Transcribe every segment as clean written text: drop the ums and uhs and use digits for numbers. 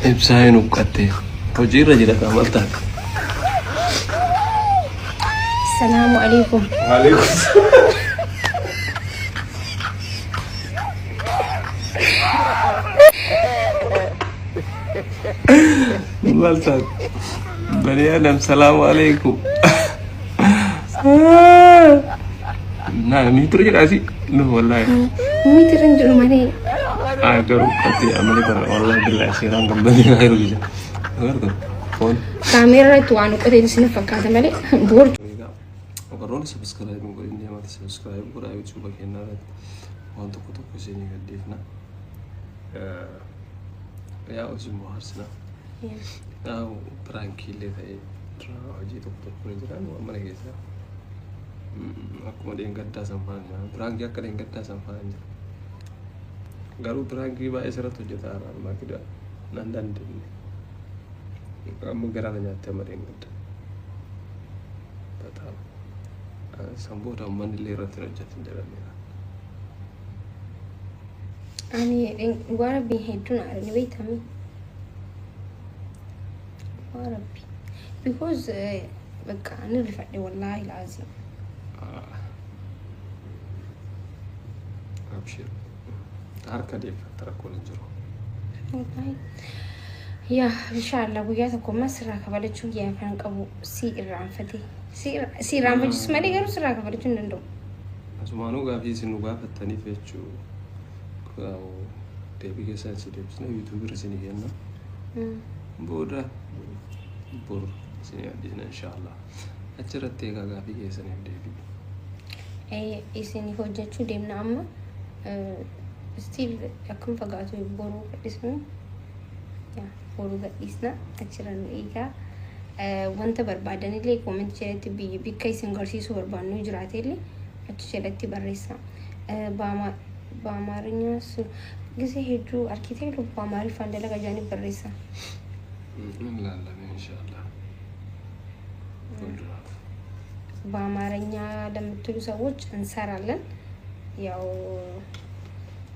إبساين وقتي وجير رجلك عملتك. السلام عليكم. وعليكم السلام. عملتك بني آدم سلام عليكم. نعم يترجع عسي لا والله مي ترنجل ماني أقرب قتي عملي برا والله بالله سيران قبلني غير وجه غير فون كاميرا توانو قتي سنة فكرت مالي بورج وقروني سبسكرايب نقول إني ما تسبسكرايب ولا يوتيوب كنا وانت كتب كسيني قديفنا يا أوزي مهرسنا أو برانكي اللي ذي ترى أجي تكتب كل جران وما نجيسا aku mau diangkat samanya berangkat ya diangkat samanya garu berangkat bae 100 juta ma tidak nandan din kamu gerana nyata meringkat betul sambo da mandile ratira jatin jalan أنا وربي هيدون على بيت عمي وربي because بقى أنا رفعني والله العظيم أبشر هركا ديف ترى كل جرو والله يا إن شاء الله وياكم مصر كبلت شو يا فانك أبو سير عن فتي سير عن فتي اسمعني قالوا سر كبلت شو نندو أسمعنا قافي سنو قاف التاني في شو أو تبي كيسان سيدي بس نا يوتيوبر سيني هنا بورا بور سيني عندنا إن شاء الله أجرت تيجا قافي كيسان يدي أي إسني هو جاتشو ديمنا أما ستيل أكم فقاتو بورو اسمه يا بورو قديسنا أجرن إيجا وانت بربادني لي كومنت شريت بي كيسن غرسيسو بربانو جراتي لي أجرت بريسا بامارنيا سو جزء هيدرو أركيتكتو باماري فاندلا كجاني بريسا لا إن شاء الله በአማርኛ ለምትሉ ሰዎች እንሰራለን ያው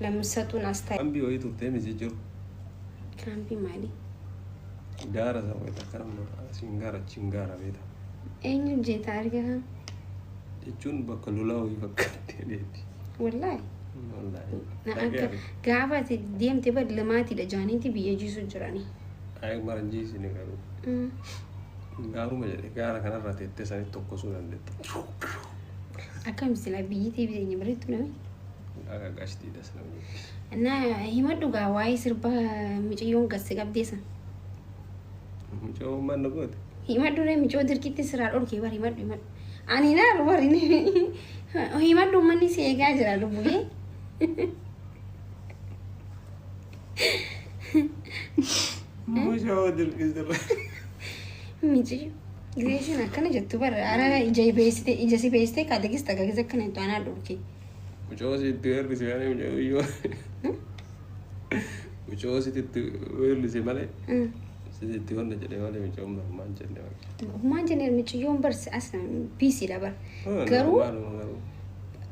ለምሰጡን አስተያየት ካምቢ ወይ ቱቴም ይጅሩ ካምቢ ማሊ ጋራ ሰው ተከረም ሲንጋራ ቤታ እኛ ጄታ አርገህ እጁን በከሉላው ይፈከት ዴዲ ወላሂ ወላሂ ጋባቲ ዲምቲ በድ ለማቲ ለጃኒቲ ቢየጂሱ ጅራኒ አይ ማረንጂ ሲነገሩ garu majade gara kana rate tesani tokko sulandetto akam sila biyiti bi nyamritu nami aga gashti dasna na himadu ga wai sirba mijiyon gasse gabdesa mijo man god himadu re mijo dirkiti sirar orke war himadu ani na war ni himadu mani se ga jira do buye mijo dirkiti ميجي ليش أنا كنا جت بر أنا جاي بيستي كذا كيس تكا كذا كنا توانا دوكي مجوزي تغير لسياني مجوزي تغير لسيمالي سيدي تغير نجدي مالي مجوم ما نجدي ميجي يوم برس أصلا بيسي لا بر كرو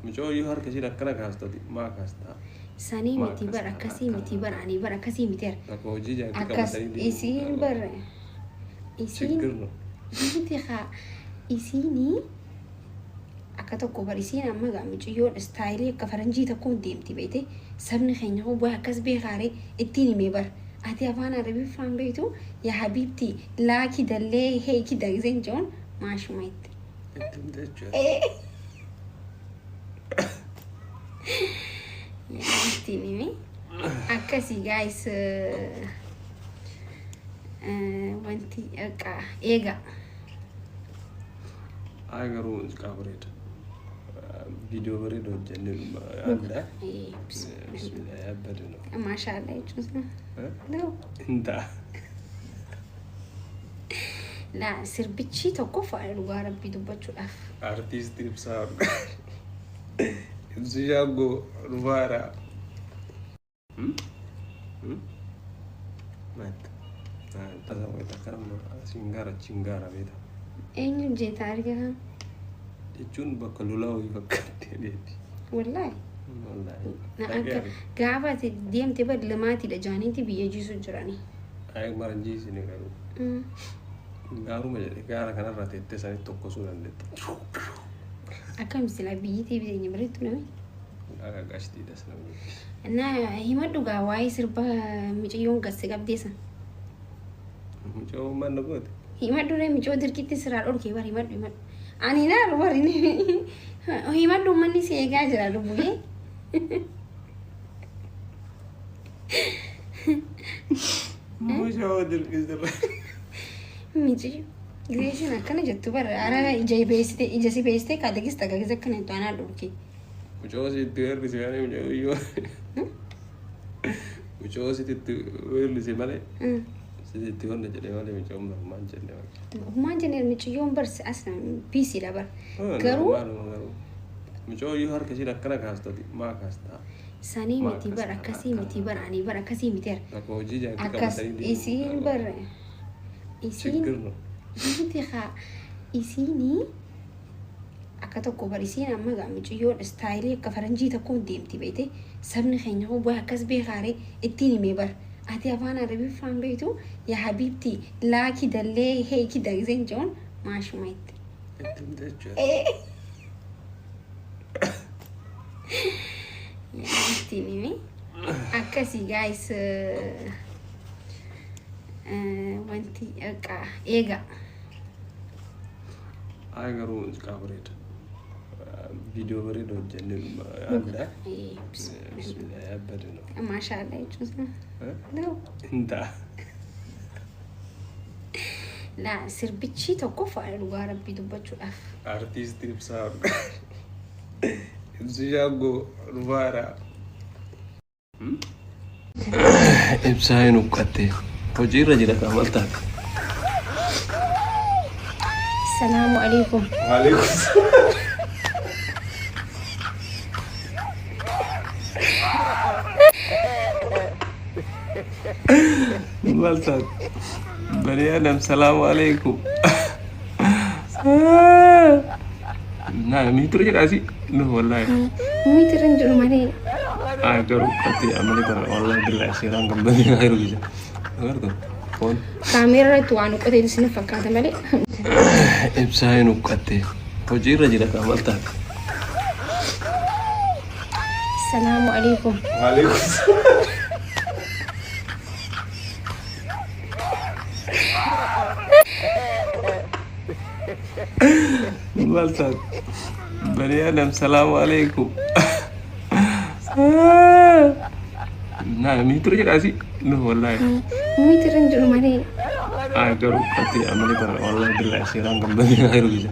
مجو يهار كشيء نكنا كاستا ما كاستا ساني متيبر أكاسي متيبر أني بر أكاسي متير أكوجي جاك أكاس إيسين بر إيسين خا إيسيني أكتر كبر إيسين أما قام يجيون ستايلي كفرنجي تكون ديمتي بيته سبني خينه هو بحكس بخاري التيني ميبر أتي أفانا ربي فان بيتو يا حبيبتي لا كده ليه هي كده زين جون ما شميت يا التيني مي أكاسي جايس wanti akka eega agaru kabreed video bareed hojjenne anda yabbadno maashaallah jechuun no inta la sirbichi tokko faayil dhugaa rabbii dubbachuudhaaf artist ibsaa ibsiyago rufara mat taza weta karama chingara beta enyu jeta arga echun bakalulaw ifakate dedi wallahi wallahi na aga gaabati deemte bad lamaati la jaaniinti biyya jiisu jirani Ayo maranji sini garu. Garu menjadi gara karena rata sana toko sudah lihat. Akam sila biji biji beritu nami. Agak gas tidak sana. Nah, himat juga wai serba miciyong gas segap desa. Coba mana kau? Himat dulu micio dirkiti serar or kibar himat. Ani na luar ini. Himat dulu mani sih ega aja lalu buye. Mau coba dirkiti serar. Micio. Gresha nak kan jatuh bar. Ara ijai beste kada kis taga kis kan itu anak dulu ki. Coba sih tuher di sana coba iyo. Coba sih tuher di sana. Sih tuher nih jadi mana coba mancan nih. Mancan nih miciyong bar asal PC lah bar. Garu. Coba iyo har kasih nak kena khas tadi, mak khas ta. Sani miti bar akasi miti bar ani bar akasi miter. Aku uji jangan kita Akas isin bar. Isin. Miti kha isini. Akka tokko barisiin amma gaamiciyyoon istaayilii akka faranjii tokkoon deemti beekte sabni keenya hubaa akkas beekaare ittiin himee bar ati afaan arabiffaan beektu yaa habiibti laaki dallee heeki dagzeen joon maashuma itti. Yaa ittiin himee akkasii gaayis wanti eega. Ayo garu kabaret. Video beredo jennil anda. Bismillah abadno. Masyaallah itu sah. No. Inta. La sirbichi tokko fa'a dhugaa rabbii dubbachuudhaaf. Artist ibsa. Ibsiyago rubara. Ibsa inu qatte. Hojirra jira kamalta. Assalamualaikum. Waalaikumsalam. Malta. Bani Adam, assalamualaikum. Nah, mitru je kasih. No, wallahi. Mitran juru mana? Garu kati amali tar wallahi billahi sirang kembali khairu bisa. Dengar tuh. Phone. Kamera itu anu kau di sini fakkat malik. Ibsa inu qatte. Hojirra jira kamalta. Assalamualaikum. Waalaikumsalam. Malta. Bani Adam, assalamualaikum. Nah, mitru je kasih. No, wallahi. Mitran juru mana? Garu kati amali tar wallahi billahi sirang kembali khairu bisa.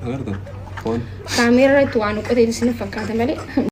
Dengar tuh. Phone. Kamera itu anu kau di sini fakkat malik.